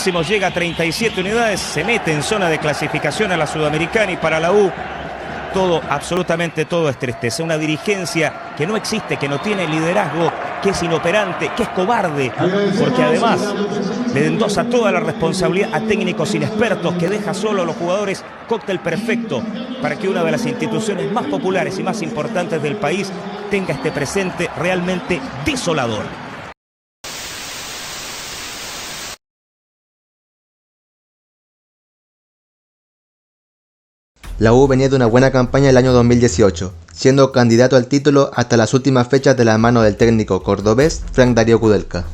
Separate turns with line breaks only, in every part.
máximo llega a 37 unidades, se mete en zona de clasificación a la Sudamericana y para la U todo, absolutamente todo es tristeza. Una dirigencia que no existe, que no tiene liderazgo, que es inoperante, que es cobarde, porque además le endosa toda la responsabilidad a técnicos inexpertos, que deja solo a los jugadores. Cóctel perfecto para que una de las instituciones más populares y más importantes del país tenga este presente realmente desolador.
La U venía de una buena campaña el año 2018, siendo candidato al título hasta las últimas fechas de la mano del técnico cordobés Frank Darío Kudelka.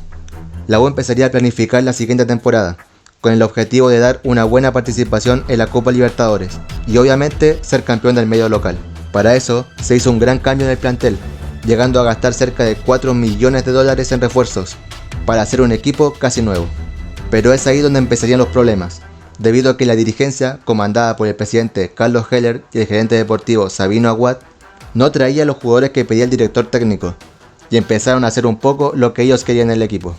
La U empezaría a planificar la siguiente temporada, con el objetivo de dar una buena participación en la Copa Libertadores y obviamente ser campeón del medio local. Para eso se hizo un gran cambio en el plantel, llegando a gastar cerca de 4 millones de dólares en refuerzos, para hacer un equipo casi nuevo. Pero es ahí donde empezarían los problemas, debido a que la dirigencia, comandada por el presidente Carlos Heller y el gerente deportivo Sabino Aguad, no traía a los jugadores que pedía el director técnico, y empezaron a hacer un poco lo que ellos querían en el equipo.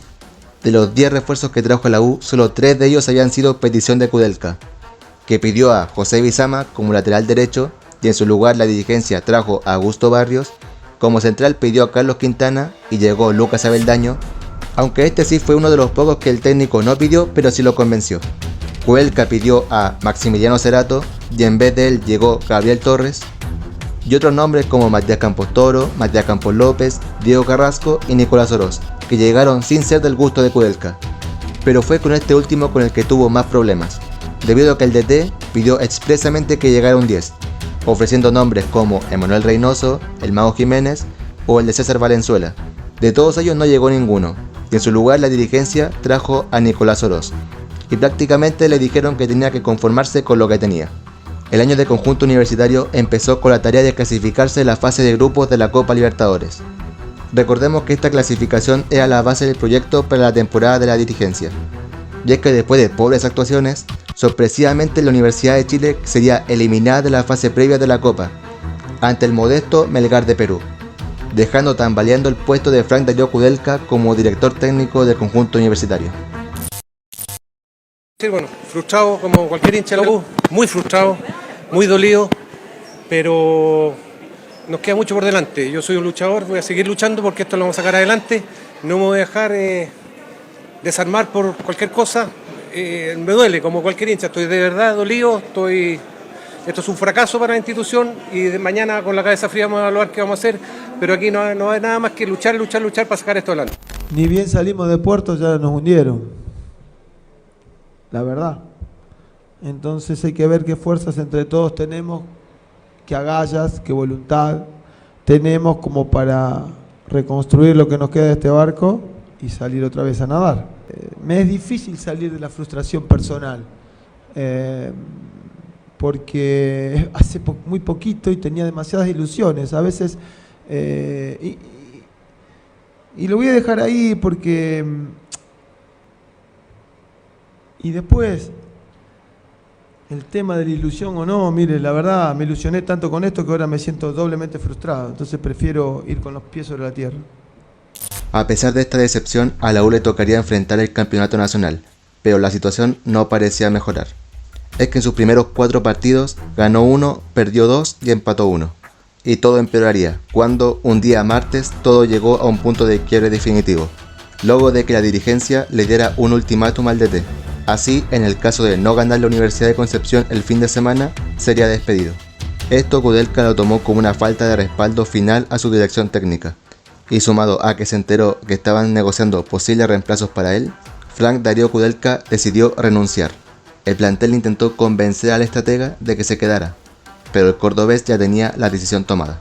De los 10 refuerzos que trajo la U, solo 3 de ellos habían sido petición de Kudelka, que pidió a José Bizama como lateral derecho, y en su lugar la dirigencia trajo a Augusto Barrios, como central pidió a Carlos Quintana y llegó Lucas Abeldaño, aunque este sí fue uno de los pocos que el técnico no pidió, pero sí lo convenció. Kudelka pidió a Maximiliano Cerato y en vez de él llegó Gabriel Torres, y otros nombres como Matías Campos Toro, Matías Campos López, Diego Carrasco y Nicolás Oroz, que llegaron sin ser del gusto de Kudelka. Pero fue con este último con el que tuvo más problemas, debido a que el DT pidió expresamente que llegara un 10, ofreciendo nombres como Emanuel Reynoso, el Mago Jiménez o el de César Valenzuela. De todos ellos no llegó ninguno, y en su lugar la dirigencia trajo a Nicolás Oroz, y prácticamente le dijeron que tenía que conformarse con lo que tenía. El año de conjunto universitario empezó con la tarea de clasificarse en la fase de grupos de la Copa Libertadores. Recordemos que esta clasificación era la base del proyecto para la temporada de la dirigencia, y es que después de pobres actuaciones, sorpresivamente la Universidad de Chile sería eliminada de la fase previa de la Copa, ante el modesto Melgar de Perú, dejando tambaleando el puesto de Frank Darío Kudelka como director técnico del conjunto universitario.
Sí, bueno, frustrado como cualquier hincha de la U, muy frustrado, muy dolido, pero nos queda mucho por delante. Yo soy un luchador, voy a seguir luchando porque esto lo vamos a sacar adelante, no me voy a dejar desarmar por cualquier cosa. Me duele como cualquier hincha, estoy de verdad dolido, esto es un fracaso para la institución y de mañana con la cabeza fría vamos a evaluar qué vamos a hacer, pero aquí no hay nada más que luchar para sacar esto adelante.
Ni bien salimos de puerto ya nos hundieron. La verdad. Entonces hay que ver qué fuerzas entre todos tenemos, qué agallas, qué voluntad tenemos como para reconstruir lo que nos queda de este barco y salir otra vez a nadar. Me es difícil salir de la frustración personal, porque hace muy poquito y tenía demasiadas ilusiones. A veces, y lo voy a dejar ahí porque... Y después, el tema de la ilusión o no, mire, la verdad me ilusioné tanto con esto que ahora me siento doblemente frustrado, entonces prefiero ir con los pies sobre la tierra.
A pesar de esta decepción, a la U le tocaría enfrentar el campeonato nacional, pero la situación no parecía mejorar. Es que en sus primeros 4 partidos ganó 1, perdió 2 y empató 1. Y todo empeoraría, cuando un día martes todo llegó a un punto de quiebre definitivo, luego de que la dirigencia le diera un ultimátum al DT. Así, en el caso de no ganar la Universidad de Concepción el fin de semana, sería despedido. Esto Kudelka lo tomó como una falta de respaldo final a su dirección técnica, y sumado a que se enteró que estaban negociando posibles reemplazos para él, Frank Darío Kudelka decidió renunciar. El plantel intentó convencer al estratega de que se quedara, pero el cordobés ya tenía la decisión tomada.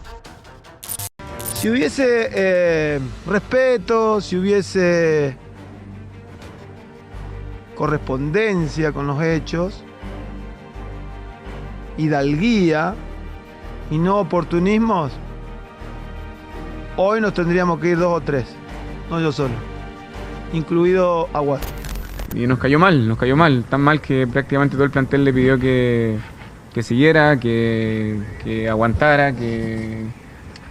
Si hubiese respeto, si hubiese correspondencia con los hechos, hidalguía y no oportunismos, hoy nos tendríamos que ir 2 o 3, no yo solo, incluido Aguad.
Y nos cayó mal, tan mal que prácticamente todo el plantel le pidió que siguiera, que aguantara, que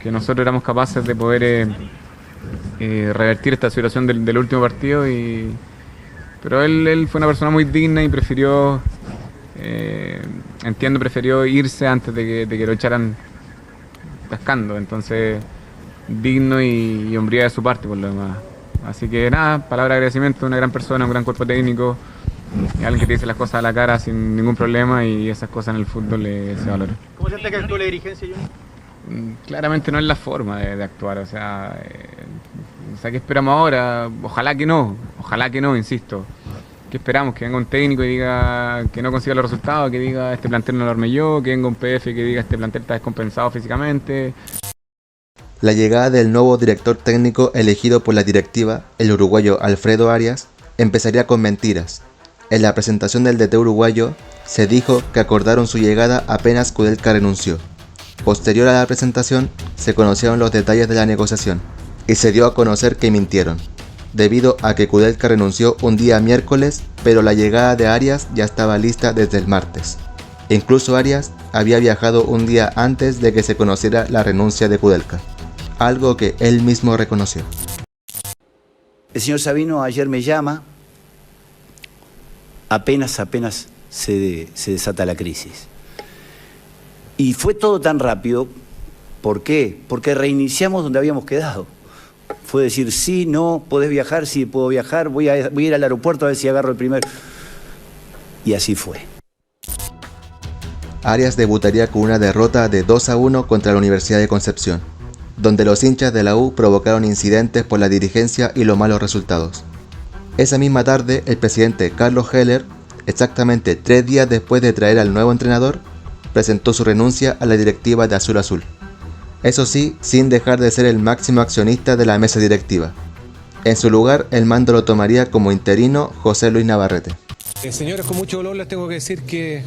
nosotros éramos capaces de poder revertir esta situación del último partido y Pero él fue una persona muy digna y prefirió irse antes de que lo echaran tascando. Entonces, digno y hombría de su parte por lo demás. Así que nada, palabra de agradecimiento, una gran persona, un gran cuerpo técnico, alguien que te dice las cosas a la cara sin ningún problema, y esas cosas en el fútbol se valoran.
¿Cómo siente que actuó la dirigencia, Junior?
Claramente no es la forma de actuar, o sea, ¿qué esperamos ahora? Ojalá que no, insisto. ¿Qué esperamos? Que venga un técnico y diga que no consiga los resultados, que diga este plantel no lo armé yo, que venga un PF que diga este plantel está descompensado físicamente.
La llegada del nuevo director técnico elegido por la directiva, el uruguayo Alfredo Arias, empezaría con mentiras. En la presentación del DT uruguayo, se dijo que acordaron su llegada apenas Kudelka renunció. Posterior a la presentación, se conocieron los detalles de la negociación, y se dio a conocer que mintieron, debido a que Kudelka renunció un día miércoles, pero la llegada de Arias ya estaba lista desde el martes. Incluso Arias había viajado un día antes de que se conociera la renuncia de Kudelka, algo que él mismo reconoció.
El señor Sabino ayer me llama, apenas se desata la crisis. Y fue todo tan rápido. ¿Por qué? Porque reiniciamos donde habíamos quedado. Fue decir, sí, no, podés viajar, sí, puedo viajar, voy a ir al aeropuerto a ver si agarro el primer. Y así fue.
Arias debutaría con una derrota de 2-1 contra la Universidad de Concepción, donde los hinchas de la U provocaron incidentes por la dirigencia y los malos resultados. Esa misma tarde, el presidente Carlos Heller, exactamente 3 días después de traer al nuevo entrenador, presentó su renuncia a la directiva de Azul Azul. Eso sí, sin dejar de ser el máximo accionista de la mesa directiva. En su lugar, el mando lo tomaría como interino José Luis Navarrete.
Señores, con mucho dolor les tengo que decir que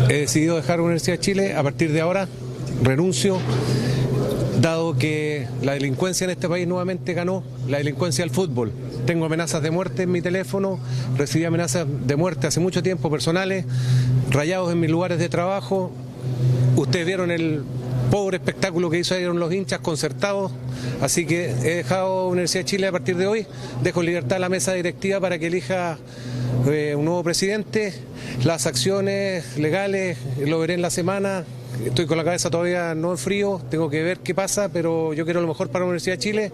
he decidido dejar la Universidad de Chile. A partir de ahora, renuncio, dado que la delincuencia en este país nuevamente ganó, la delincuencia del fútbol. Tengo amenazas de muerte en mi teléfono, recibí amenazas de muerte hace mucho tiempo personales, rayados en mis lugares de trabajo. Ustedes vieron el pobre espectáculo que hicieron los hinchas concertados, así que he dejado Universidad de Chile a partir de hoy, dejo en libertad la mesa directiva para que elija un nuevo presidente. Las acciones legales lo veré en la semana. Estoy con la cabeza todavía no en frío, tengo que ver qué pasa, pero yo quiero lo mejor para la Universidad de Chile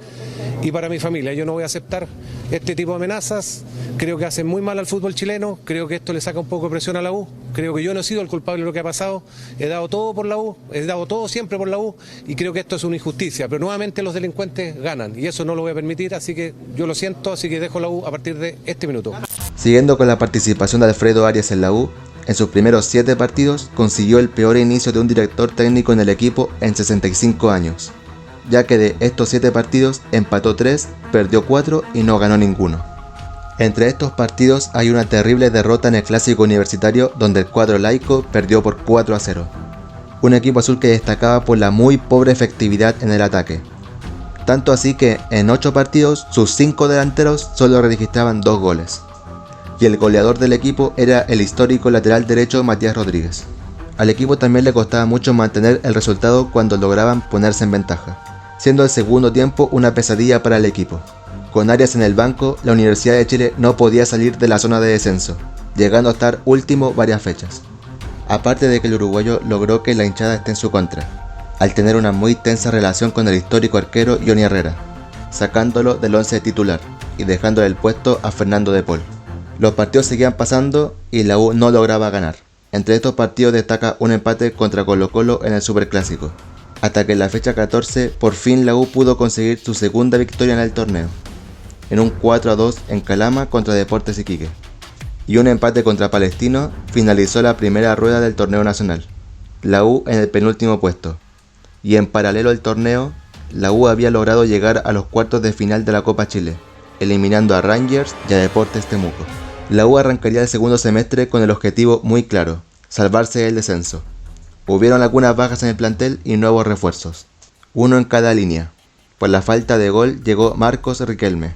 y para mi familia. Yo no voy a aceptar este tipo de amenazas, creo que hacen muy mal al fútbol chileno, creo que esto le saca un poco de presión a la U, creo que yo no he sido el culpable de lo que ha pasado, he dado todo por la U, he dado todo siempre por la U y creo que esto es una injusticia, pero nuevamente los delincuentes ganan y eso no lo voy a permitir, así que yo lo siento, así que dejo la U a partir de este minuto.
Siguiendo con la participación de Alfredo Arias en la U, en sus primeros 7 partidos consiguió el peor inicio de un director técnico en el equipo en 65 años, ya que de estos 7 partidos empató 3, perdió 4 y no ganó ninguno. Entre estos partidos hay una terrible derrota en el clásico universitario donde el cuadro laico perdió por 4-0, un equipo azul que destacaba por la muy pobre efectividad en el ataque, tanto así que en 8 partidos sus 5 delanteros solo registraban 2 goles. Y el goleador del equipo era el histórico lateral derecho Matías Rodríguez. Al equipo también le costaba mucho mantener el resultado cuando lograban ponerse en ventaja, siendo el segundo tiempo una pesadilla para el equipo. Con Arias en el banco, la Universidad de Chile no podía salir de la zona de descenso, llegando a estar último varias fechas. Aparte de que el uruguayo logró que la hinchada esté en su contra, al tener una muy tensa relación con el histórico arquero Johnny Herrera, sacándolo del 11 titular y dejándole el puesto a Fernando de Paul. Los partidos seguían pasando y la U no lograba ganar. Entre estos partidos destaca un empate contra Colo-Colo en el Superclásico, hasta que en la fecha 14 por fin la U pudo conseguir su segunda victoria en el torneo, en un 4-2 en Calama contra Deportes Iquique. Y un empate contra Palestino finalizó la primera rueda del torneo nacional, la U en el penúltimo puesto. Y en paralelo al torneo, la U había logrado llegar a los cuartos de final de la Copa Chile, eliminando a Rangers y a Deportes Temuco. La U arrancaría el segundo semestre con el objetivo muy claro, salvarse del descenso. Hubieron algunas bajas en el plantel y nuevos refuerzos, uno en cada línea. Por la falta de gol llegó Marcos Riquelme,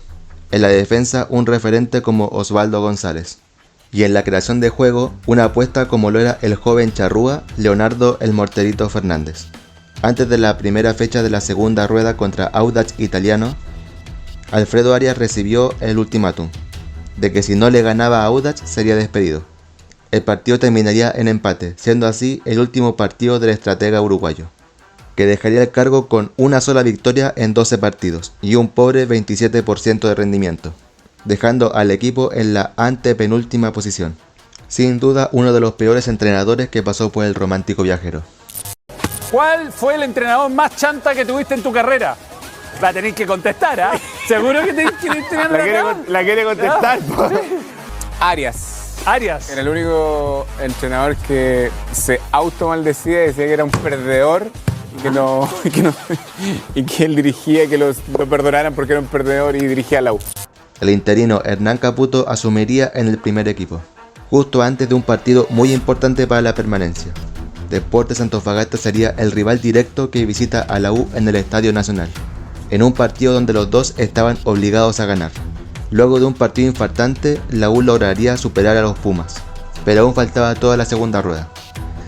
en la defensa un referente como Osvaldo González, y en la creación de juego una apuesta como lo era el joven charrúa Leonardo el Morterito Fernández. Antes de la primera fecha de la segunda rueda contra Audax Italiano, Alfredo Arias recibió el ultimátum. de que si no le ganaba a Audax sería despedido. El partido terminaría en empate, siendo así el último partido del estratega uruguayo, que dejaría el cargo con una sola victoria en 12 partidos y un pobre 27% de rendimiento, dejando al equipo en la antepenúltima posición. Sin duda uno de los peores entrenadores que pasó por el romántico viajero.
¿Cuál fue el entrenador más chanta que tuviste en tu carrera? Va a tener que contestar, ¿ah? Seguro que tenés que tener
La quiere contestar. Arias.
Arias.
Era el único entrenador que se automaldecía y decía que era un perdedor y que él dirigía, que lo perdonaran porque era un perdedor y dirigía a la U.
El interino Hernán Caputo asumiría en el primer equipo, justo antes de un partido muy importante para la permanencia. Deportes Antofagasta sería el rival directo que visita a la U en el Estadio Nacional, en un partido donde los dos estaban obligados a ganar. Luego de un partido infartante, la U lograría superar a los Pumas, pero aún faltaba toda la segunda rueda.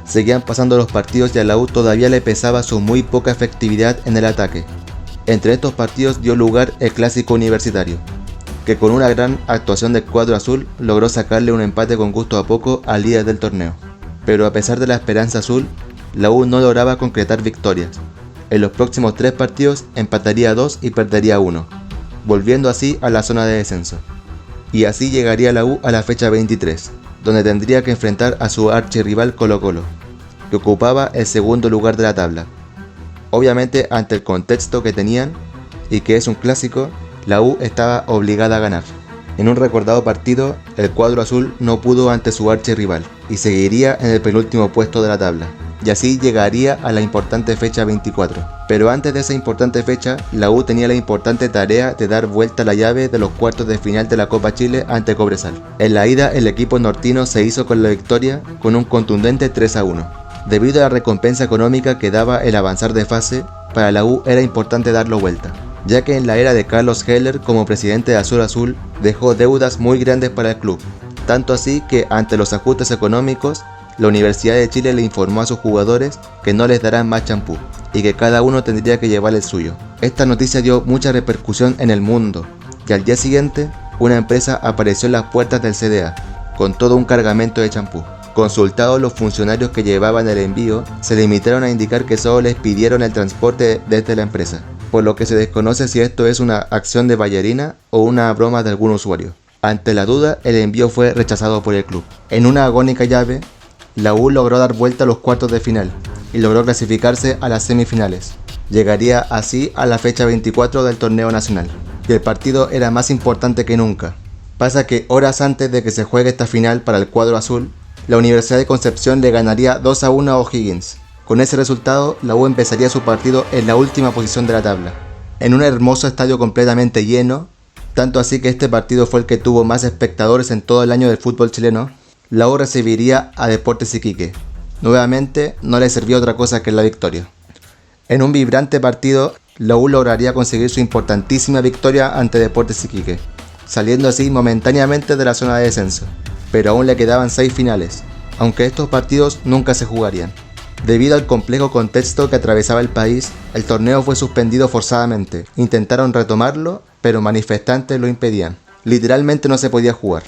Seguían pasando los partidos y a la U todavía le pesaba su muy poca efectividad en el ataque. Entre estos partidos dio lugar el clásico universitario, que con una gran actuación del cuadro azul logró sacarle un empate con gusto a poco al líder del torneo. Pero a pesar de la esperanza azul, la U no lograba concretar victorias. En los próximos 3 partidos empataría 2 y perdería 1, volviendo así a la zona de descenso. Y así llegaría la U a la fecha 23, donde tendría que enfrentar a su archirrival Colo-Colo, que ocupaba el segundo lugar de la tabla. Obviamente, ante el contexto que tenían, y que es un clásico, la U estaba obligada a ganar. En un recordado partido, el cuadro azul no pudo ante su archirrival, y seguiría en el penúltimo puesto de la tabla, y así llegaría a la importante fecha 24. Pero antes de esa importante fecha, la U tenía la importante tarea de dar vuelta a la llave de los cuartos de final de la Copa Chile ante Cobresal. En la ida, el equipo nortino se hizo con la victoria con un contundente 3-1. Debido a la recompensa económica que daba el avanzar de fase, para la U era importante darlo vuelta, ya que en la era de Carlos Heller como presidente de Azul Azul dejó deudas muy grandes para el club, tanto así que ante los ajustes económicos, la Universidad de Chile le informó a sus jugadores que no les darán más champú y que cada uno tendría que llevar el suyo. Esta noticia dio mucha repercusión en el mundo y al día siguiente una empresa apareció en las puertas del CDA con todo un cargamento de champú. Consultados los funcionarios que llevaban el envío, se limitaron a indicar que solo les pidieron el transporte desde la empresa, por lo que se desconoce si esto es una acción de ballerina o una broma de algún usuario. Ante la duda, el envío fue rechazado por el club. En una agónica llave, la U logró dar vuelta a los cuartos de final y logró clasificarse a las semifinales. Llegaría así a la fecha 24 del torneo nacional, y el partido era más importante que nunca. Pasa que horas antes de que se juegue esta final para el cuadro azul, la Universidad de Concepción le ganaría 2-1 a O'Higgins. Con ese resultado, la U empezaría su partido en la última posición de la tabla, en un hermoso estadio completamente lleno, tanto así que este partido fue el que tuvo más espectadores en todo el año del fútbol chileno. La U recibiría a Deportes Iquique. Nuevamente, no le sirvió otra cosa que la victoria. En un vibrante partido, la U lograría conseguir su importantísima victoria ante Deportes Iquique, saliendo así momentáneamente de la zona de descenso. Pero aún le quedaban 6 finales, aunque estos partidos nunca se jugarían. Debido al complejo contexto que atravesaba el país, el torneo fue suspendido forzadamente. Intentaron retomarlo, pero manifestantes lo impedían. Literalmente no se podía jugar.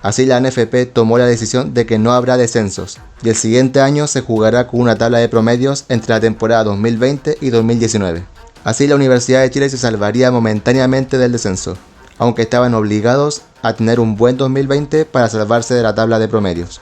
Así la NFP tomó la decisión de que no habrá descensos, y el siguiente año se jugará con una tabla de promedios entre la temporada 2020 y 2019. Así la Universidad de Chile se salvaría momentáneamente del descenso, aunque estaban obligados a tener un buen 2020 para salvarse de la tabla de promedios.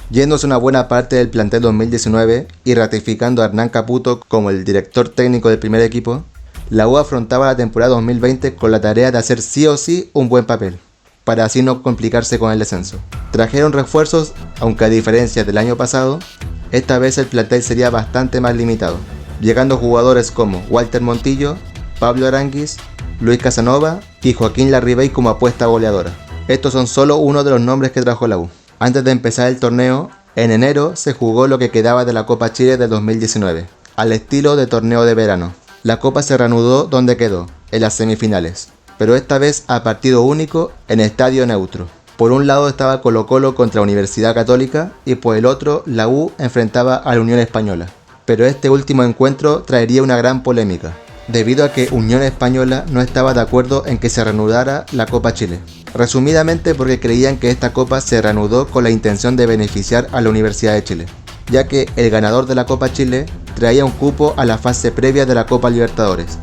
Yéndose una buena parte del plantel 2019 y ratificando a Hernán Caputo como el director técnico del primer equipo, la U afrontaba la temporada 2020 con la tarea de hacer sí o sí un buen papel, para así no complicarse con el descenso. Trajeron refuerzos, aunque a diferencia del año pasado, esta vez el plantel sería bastante más limitado, llegando jugadores como Walter Montillo, Pablo Aranguis, Luis Casanova y Joaquín Larribey como apuesta goleadora. Estos son solo uno de los nombres que trajo la U. Antes de empezar el torneo, en enero se jugó lo que quedaba de la Copa Chile de 2019, al estilo de torneo de verano. La Copa se reanudó donde quedó, en las semifinales, pero esta vez a partido único en estadio neutro. Por un lado estaba Colo-Colo contra Universidad Católica y por el otro la U enfrentaba a la Unión Española. Pero este último encuentro traería una gran polémica, debido a que Unión Española no estaba de acuerdo en que se reanudara la Copa Chile. Resumidamente porque creían que esta copa se reanudó con la intención de beneficiar a la Universidad de Chile, ya que el ganador de la Copa Chile traía un cupo a la fase previa de la Copa Libertadores,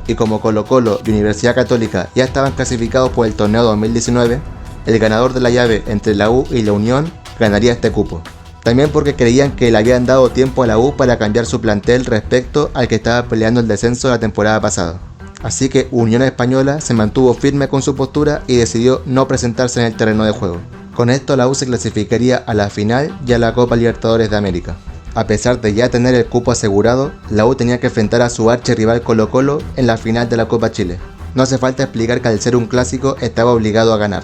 y como Colo-Colo y Universidad Católica ya estaban clasificados por el torneo 2019, el ganador de la llave entre la U y la Unión ganaría este cupo. También porque creían que le habían dado tiempo a la U para cambiar su plantel respecto al que estaba peleando el descenso la temporada pasada. Así que Unión Española se mantuvo firme con su postura y decidió no presentarse en el terreno de juego. Con esto la U se clasificaría a la final y a la Copa Libertadores de América. A pesar de ya tener el cupo asegurado, la U tenía que enfrentar a su archirrival Colo-Colo en la final de la Copa Chile. No hace falta explicar que al ser un clásico estaba obligado a ganar.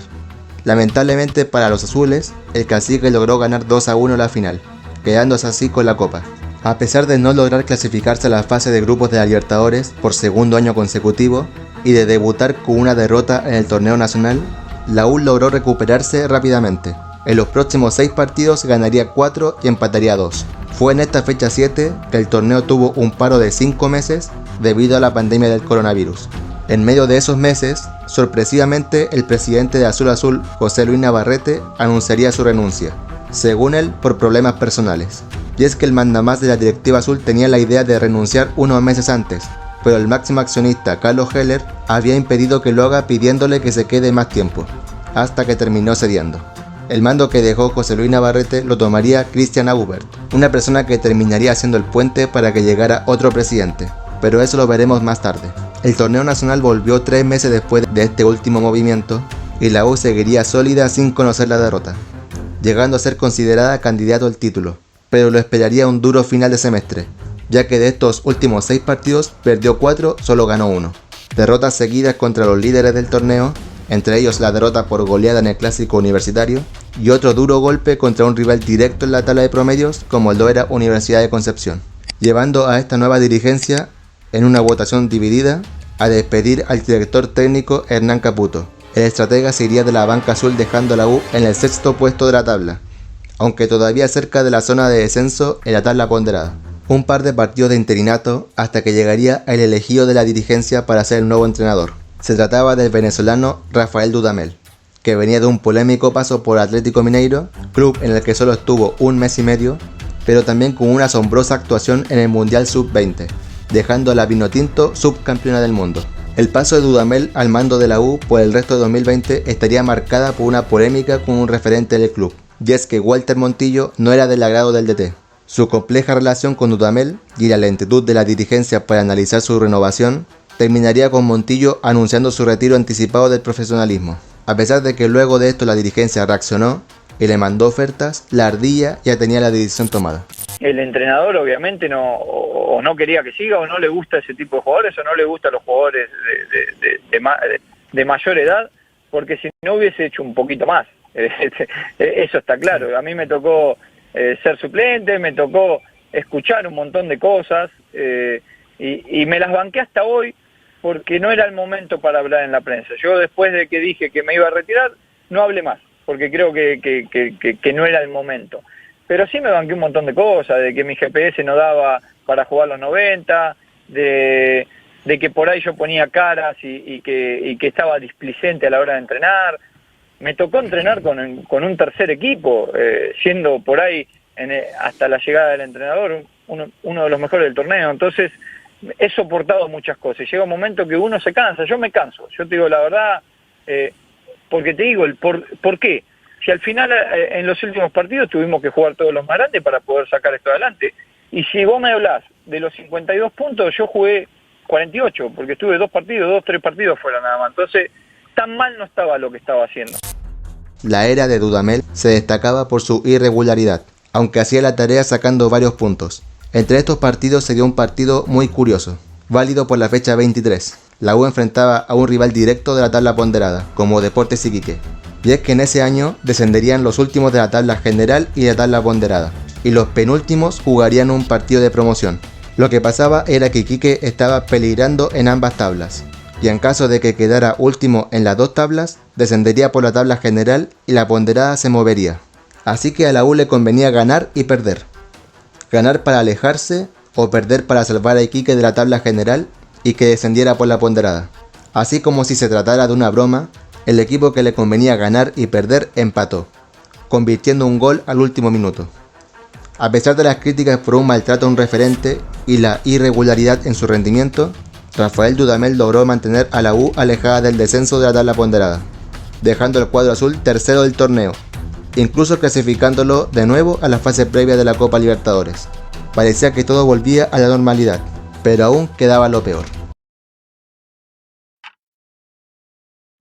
Lamentablemente para los azules, el cacique logró ganar 2-1 la final, quedándose así con la copa. A pesar de no lograr clasificarse a la fase de grupos de la Libertadores por segundo año consecutivo y de debutar con una derrota en el torneo nacional, la U logró recuperarse rápidamente. En los próximos 6 partidos ganaría 4 y empataría 2. Fue en esta fecha 7 que el torneo tuvo un paro de 5 meses debido a la pandemia del coronavirus. En medio de esos meses, sorpresivamente el presidente de Azul Azul, José Luis Navarrete, anunciaría su renuncia, según él por problemas personales. Y es que el mandamás de la directiva azul tenía la idea de renunciar unos meses antes, pero el máximo accionista Carlos Heller había impedido que lo haga pidiéndole que se quede más tiempo, hasta que terminó cediendo. El mando que dejó José Luis Navarrete lo tomaría Christian Aubert, una persona que terminaría haciendo el puente para que llegara otro presidente, pero eso lo veremos más tarde. El torneo nacional volvió 3 meses después de este último movimiento y la U seguiría sólida sin conocer la derrota, llegando a ser considerada candidato al título, pero lo esperaría un duro final de semestre, ya que de estos últimos 6 partidos perdió 4, solo ganó 1. Derrotas seguidas contra los líderes del torneo, entre ellos la derrota por goleada en el clásico universitario, y otro duro golpe contra un rival directo en la tabla de promedios como lo era Universidad de Concepción, llevando a esta nueva dirigencia, en una votación dividida, a despedir al director técnico Hernán Caputo. El estratega se iría de la banca azul dejando a la U en el 6º puesto de la tabla, aunque todavía cerca de la zona de descenso en la tabla ponderada. Un par de partidos de interinato hasta que llegaría el elegido de la dirigencia para ser el nuevo entrenador. Se trataba del venezolano Rafael Dudamel, que venía de un polémico paso por Atlético Mineiro, club en el que solo estuvo un mes y medio, pero también con una asombrosa actuación en el Mundial Sub-20, dejando a la Vinotinto subcampeona del mundo. El paso de Dudamel al mando de la U por el resto de 2020 estaría marcada por una polémica con un referente del club, y es que Walter Montillo no era del agrado del DT. Su compleja relación con Dudamel y la lentitud de la dirigencia para analizar su renovación terminaría con Montillo anunciando su retiro anticipado del profesionalismo. A pesar de que luego de esto la dirigencia reaccionó y le mandó ofertas, la ardilla ya tenía la decisión tomada.
El entrenador obviamente no quería que siga, o no le gusta ese tipo de jugadores, o no le gustan los jugadores de mayor edad, porque si no hubiese hecho un poquito más. Eso está claro. A mí me tocó ser suplente, me tocó escuchar un montón de cosas y me las banqué hasta hoy porque no era el momento para hablar en la prensa. Yo después de que dije que me iba a retirar, no hablé más, porque creo que no era el momento. Pero sí me banqué un montón de cosas, de que mi GPS no daba para jugar los 90, de que por ahí yo ponía caras y que estaba displicente a la hora de entrenar. Me tocó entrenar con un tercer equipo, siendo por ahí, hasta la llegada del entrenador, uno de los mejores del torneo. Entonces, he soportado muchas cosas. Llega un momento que uno se cansa, yo me canso. Yo te digo la verdad, porque te digo, ¿por qué? Si al final, en los últimos partidos, tuvimos que jugar todos los más grandes para poder sacar esto adelante. Y si vos me hablás de los 52 puntos, yo jugué 48, porque estuve 2, 3 partidos fuera nada más. Entonces, tan mal no estaba lo que estaba haciendo.
La era de Dudamel se destacaba por su irregularidad, aunque hacía la tarea sacando varios puntos. Entre estos partidos se dio un partido muy curioso, válido por la fecha 23. La U enfrentaba a un rival directo de la tabla ponderada, como Deportes Iquique. Y es que en ese año descenderían los últimos de la tabla general y de la tabla ponderada, y los penúltimos jugarían un partido de promoción. Lo que pasaba era que Iquique estaba peligrando en ambas tablas, y en caso de que quedara último en las 2 tablas, descendería por la tabla general y la ponderada se movería. Así que a la U le convenía ganar y perder. Ganar para alejarse o perder para salvar a Iquique de la tabla general y que descendiera por la ponderada. Así como si se tratara de una broma, el equipo que le convenía ganar y perder empató, convirtiendo un gol al último minuto. A pesar de las críticas por un maltrato a un referente y la irregularidad en su rendimiento, Rafael Dudamel logró mantener a la U alejada del descenso de la tabla ponderada, dejando el cuadro azul tercero del torneo, incluso clasificándolo de nuevo a la fase previa de la Copa Libertadores. Parecía que todo volvía a la normalidad, pero aún quedaba lo peor.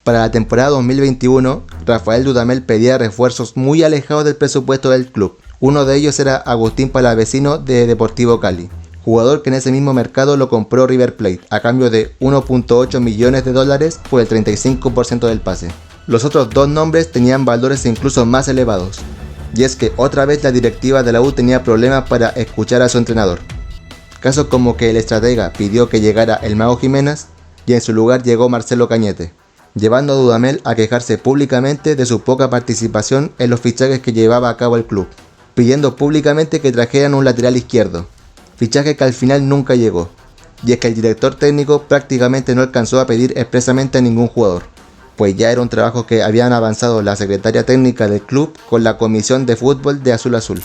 Para la temporada 2021, Rafael Dudamel pedía refuerzos muy alejados del presupuesto del club. Uno de ellos era Agustín Palavecino de Deportivo Cali, jugador que en ese mismo mercado lo compró River Plate a cambio de $1.8 millones por el 35% del pase. Los otros dos nombres tenían valores incluso más elevados, y es que otra vez la directiva de la U tenía problemas para escuchar a su entrenador. Casos como que el estratega pidió que llegara el Mago Jiménez y en su lugar llegó Marcelo Cañete, llevando a Dudamel a quejarse públicamente de su poca participación en los fichajes que llevaba a cabo el club, pidiendo públicamente que trajeran un lateral izquierdo, fichaje que al final nunca llegó, y es que el director técnico prácticamente no alcanzó a pedir expresamente a ningún jugador, pues ya era un trabajo que habían avanzado la secretaria técnica del club con la comisión de fútbol de Azul Azul.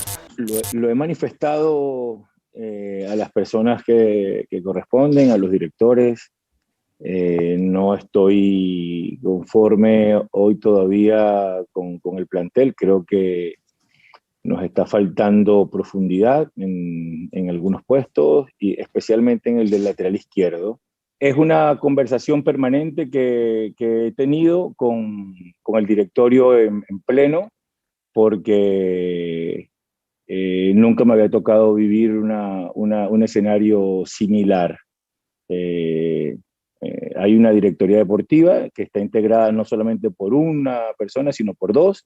Lo he manifestado a las personas que corresponden, a los directores. No estoy conforme hoy todavía con el plantel. Creo que nos está faltando profundidad en algunos puestos y especialmente en el del lateral izquierdo. Es una conversación permanente que he tenido con el directorio en pleno, porque nunca me había tocado vivir un escenario similar. Hay una directoría deportiva que está integrada no solamente por una persona, sino por dos,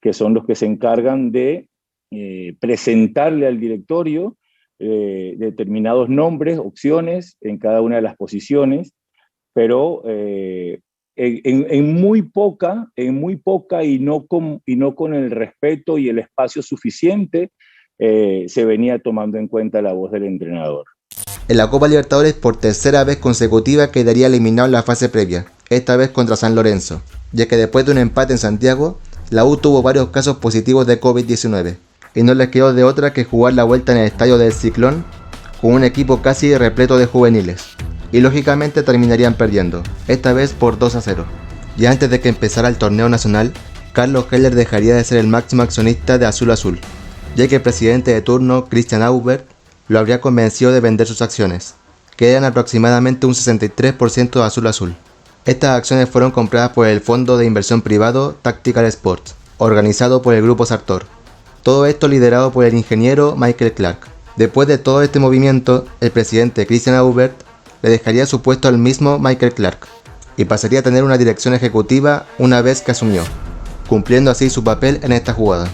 que son los que se encargan de presentarle al directorio determinados nombres, opciones en cada una de las posiciones, pero en muy poca y no con el respeto y el espacio suficiente se venía tomando en cuenta la voz del entrenador.
En la Copa Libertadores por tercera vez consecutiva quedaría eliminado en la fase previa, esta vez contra San Lorenzo, ya que después de un empate en Santiago, la U tuvo varios casos positivos de COVID-19, y no les quedó de otra que jugar la vuelta en el estadio del Ciclón con un equipo casi repleto de juveniles, y lógicamente terminarían perdiendo, esta vez por 2-0. Y antes de que empezara el torneo nacional, Carlos Heller dejaría de ser el máximo accionista de Azul Azul, ya que el presidente de turno, Christian Aubert, lo habría convencido de vender sus acciones, que eran aproximadamente un 63% de Azul Azul. Estas acciones fueron compradas por el fondo de inversión privado Tactical Sports, organizado por el grupo Sartor. Todo esto liderado por el ingeniero Michael Clark. Después de todo este movimiento, el presidente Christian Aubert le dejaría su puesto al mismo Michael Clark y pasaría a tener una dirección ejecutiva una vez que asumió, cumpliendo así su papel en esta jugada.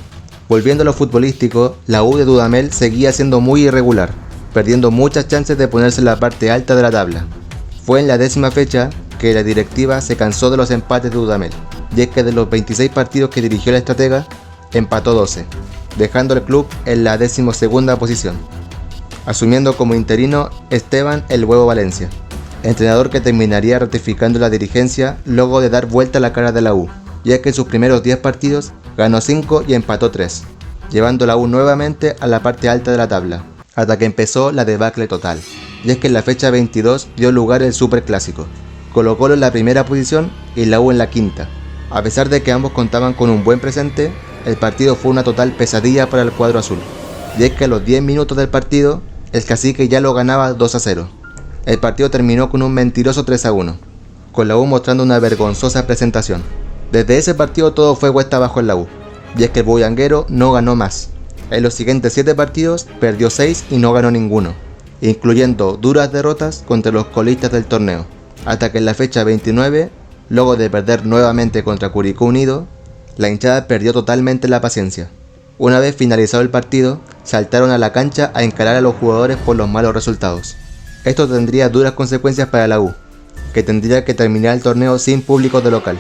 Volviendo a lo futbolístico, la U de Dudamel seguía siendo muy irregular, perdiendo muchas chances de ponerse en la parte alta de la tabla. Fue en la 10ª fecha que la directiva se cansó de los empates de Dudamel, y es que de los 26 partidos que dirigió el estratega, empató 12, dejando al club en la 12ª posición, asumiendo como interino Esteban El Huevo Valencia, entrenador que terminaría ratificando la dirigencia luego de dar vuelta a la cara de la U, ya que en sus primeros 10 partidos ganó 5 y empató 3, llevando la U nuevamente a la parte alta de la tabla, hasta que empezó la debacle total, y es que en la fecha 22 dio lugar el Superclásico, Colo-Colo en la primera posición y la U en la quinta. A pesar de que ambos contaban con un buen presente, el partido fue una total pesadilla para el cuadro azul, y es que a los 10 minutos del partido, el Cacique ya lo ganaba 2-0. El partido terminó con un mentiroso 3-1, con la U mostrando una vergonzosa presentación. Desde ese partido todo fue cuesta abajo en la U, y es que el bullanguero no ganó más. En los siguientes 7 partidos perdió 6 y no ganó ninguno, incluyendo duras derrotas contra los colistas del torneo, hasta que en la fecha 29, luego de perder nuevamente contra Curicó Unido, la hinchada perdió totalmente la paciencia. Una vez finalizado el partido, saltaron a la cancha a encarar a los jugadores por los malos resultados. Esto tendría duras consecuencias para la U, que tendría que terminar el torneo sin público de local.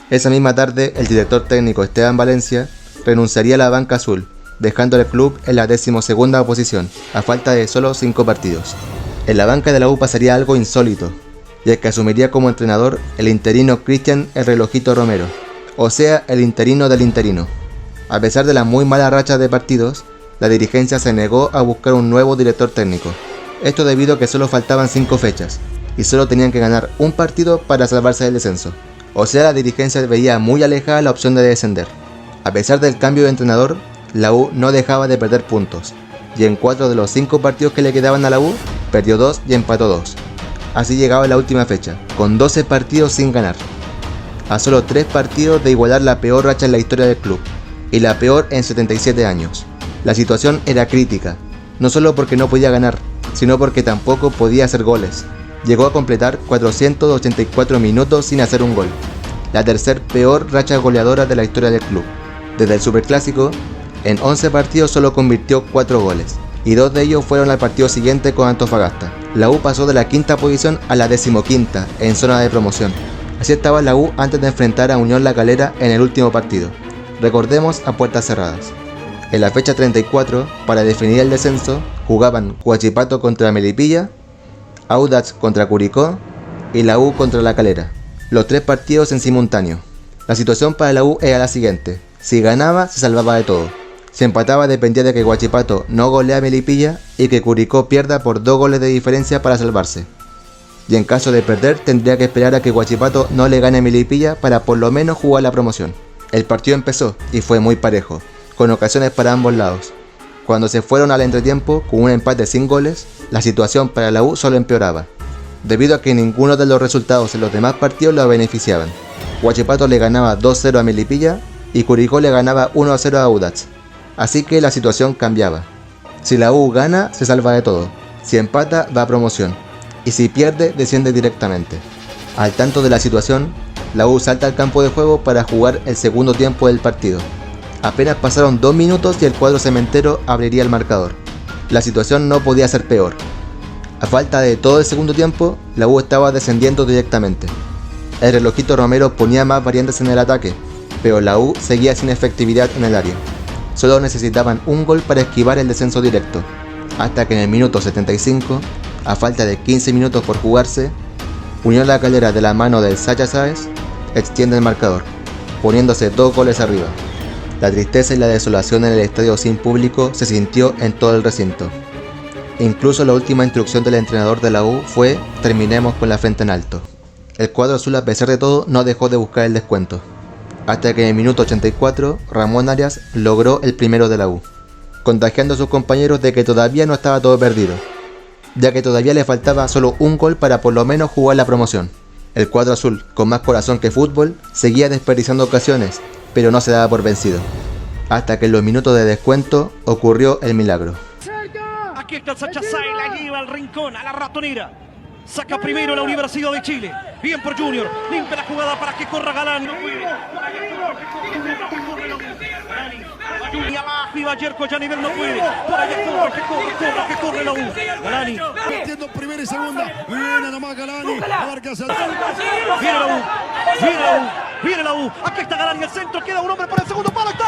Esa misma tarde, el director técnico Esteban Valencia renunciaría a la banca azul, dejando al club en la 12ª posición, a falta de solo 5 partidos. En la banca de la U pasaría algo insólito, y el que asumiría como entrenador el interino Cristian El Relojito Romero, o sea, el interino del interino. A pesar de la muy mala racha de partidos, la dirigencia se negó a buscar un nuevo director técnico. Esto debido a que solo faltaban 5 fechas, y solo tenían que ganar un partido para salvarse del descenso. O sea, la dirigencia veía muy alejada la opción de descender. A pesar del cambio de entrenador, la U no dejaba de perder puntos, y en 4 de los 5 partidos que le quedaban a la U, perdió 2 y empató 2. Así llegaba la última fecha, con 12 partidos sin ganar, a solo 3 partidos de igualar la peor racha en la historia del club, y la peor en 77 años. La situación era crítica, no solo porque no podía ganar, sino porque tampoco podía hacer goles. Llegó a completar 484 minutos sin hacer un gol, la tercer peor racha goleadora de la historia del club. Desde el Superclásico, en 11 partidos solo convirtió 4 goles, y 2 de ellos fueron al partido siguiente con Antofagasta. La U pasó de la 5ª posición a la 15ª en zona de promoción. Así estaba la U antes de enfrentar a Unión La Calera en el último partido. Recordemos, a puertas cerradas. En la fecha 34, para definir el descenso, jugaban Huachipato contra Melipilla, Audax contra Curicó y la U contra La Calera. Los 3 partidos en simultáneo. La situación para la U era la siguiente: si ganaba, se salvaba de todo. Si empataba, dependía de que Huachipato no golea a Melipilla y que Curicó pierda por 2 goles de diferencia para salvarse. Y en caso de perder, tendría que esperar a que Huachipato no le gane a Melipilla para por lo menos jugar la promoción. El partido empezó y fue muy parejo, con ocasiones para ambos lados. Cuando se fueron al entretiempo con un empate sin goles, la situación para la U solo empeoraba, debido a que ninguno de los resultados en los demás partidos lo beneficiaban. Huachipato le ganaba 2-0 a Melipilla y Curicó le ganaba 1-0 a Audax. Así que la situación cambiaba. Si la U gana, se salva de todo. Si empata, va a promoción. Y si pierde, desciende directamente. Al tanto de la situación, la U salta al campo de juego para jugar el segundo tiempo del partido. Apenas pasaron 2 minutos y el cuadro cementero abriría el marcador. La situación no podía ser peor. A falta de todo el segundo tiempo, la U estaba descendiendo directamente. El Relojito Romero ponía más variantes en el ataque, pero la U seguía sin efectividad en el área. Solo necesitaban un gol para esquivar el descenso directo, hasta que en el minuto 75, a falta de 15 minutos por jugarse, Unión La Calera de la mano del Sacha Sáez extiende el marcador, poniéndose 2 goles arriba. La tristeza y la desolación en el estadio sin público se sintió en todo el recinto. Incluso la última instrucción del entrenador de la U fue: terminemos con la frente en alto. El cuadro azul, a pesar de todo, no dejó de buscar el descuento, hasta que en el minuto 84 Ramón Arias logró el primero de la U, contagiando a sus compañeros de que todavía no estaba todo perdido, ya que todavía le faltaba solo un gol para por lo menos jugar la promoción. El cuadro azul, con más corazón que fútbol, seguía desperdiciando ocasiones, pero no se daba por vencido, hasta que en los minutos de descuento ocurrió el milagro.
Aquí está el Sacha Sáez, la lleva al rincón, a la ratonera. Saca primero la Universidad de Chile. Bien por Junior. Limpia la jugada para que corra Galán. Y abajo iba Yerko, ya a nivel no puede. Por allá que corre la U. Galani.
Metiendo primera y segunda. Viene nomás Galani. A ver qué hace.
Viene la U. Viene la U. Viene la U. Aquí está Galani, el centro. Queda un hombre por el segundo palo. ¡Está!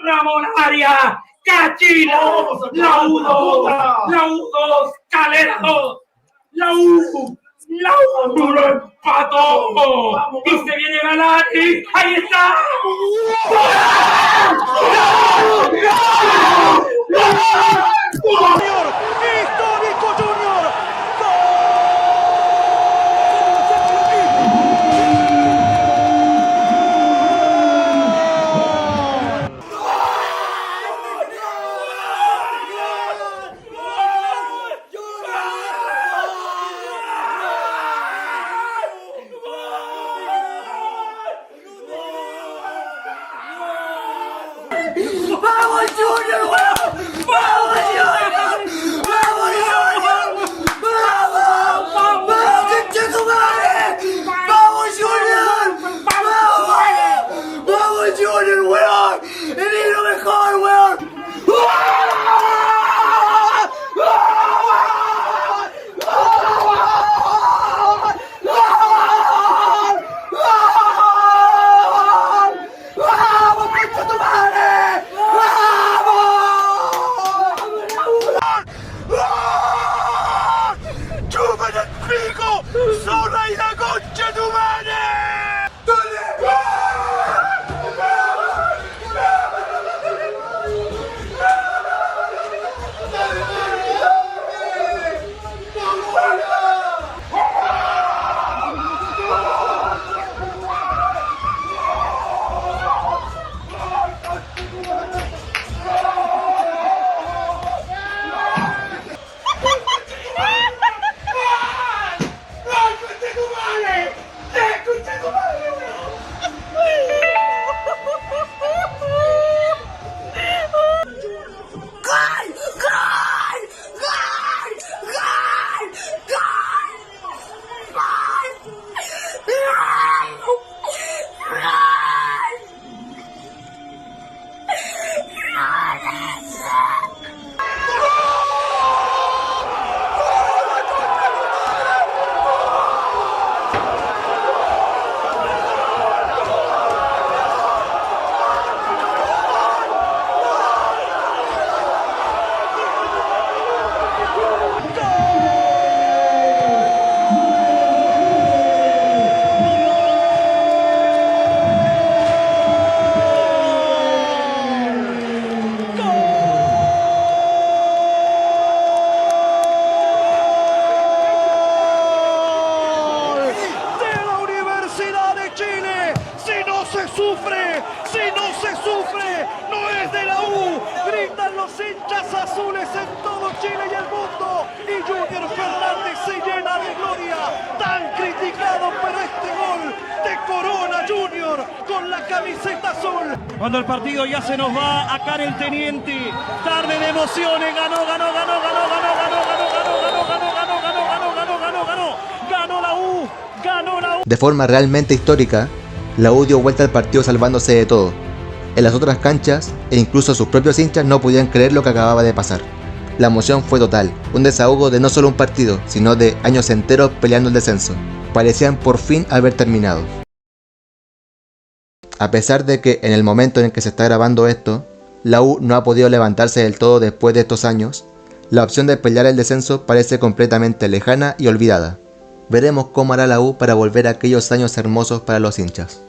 Ramón Arias, Cachino, la U2, Calera 2, la U La U lo empató. Y se viene Galani. Ahí está.
Junior, histórico Junior.
¡Vamos, Junior, weón! ¡Vamos, Junior! ¡Vamos, Junior! ¡Vamos! ¡Vamos, conchetumare! ¡Vamos, Junior! ¡Vamos! ¡Vamos, Junior, weón! ¡Eres lo mejor, weón!
¡Zorra y la concha tu madre! hinchas azules en todo Chile y el mundo. Y Junior Fernández se llena de gloria. Tan criticado, pero este gol de Corona Junior con la camiseta azul. Cuando el partido ya se nos va, acá en el Teniente. Tarde de emociones. Ganó la U. Ganó la U.
De forma realmente histórica, la U dio vuelta al partido salvándose de todo. En las otras canchas, e incluso sus propios hinchas no podían creer lo que acababa de pasar. La emoción fue total, un desahogo de no solo un partido, sino de años enteros peleando el descenso. Parecían por fin haber terminado. A pesar de que en el momento en el que se está grabando esto, la U no ha podido levantarse del todo después de estos años, la opción de pelear el descenso parece completamente lejana y olvidada. Veremos cómo hará la U para volver a aquellos años hermosos para los hinchas.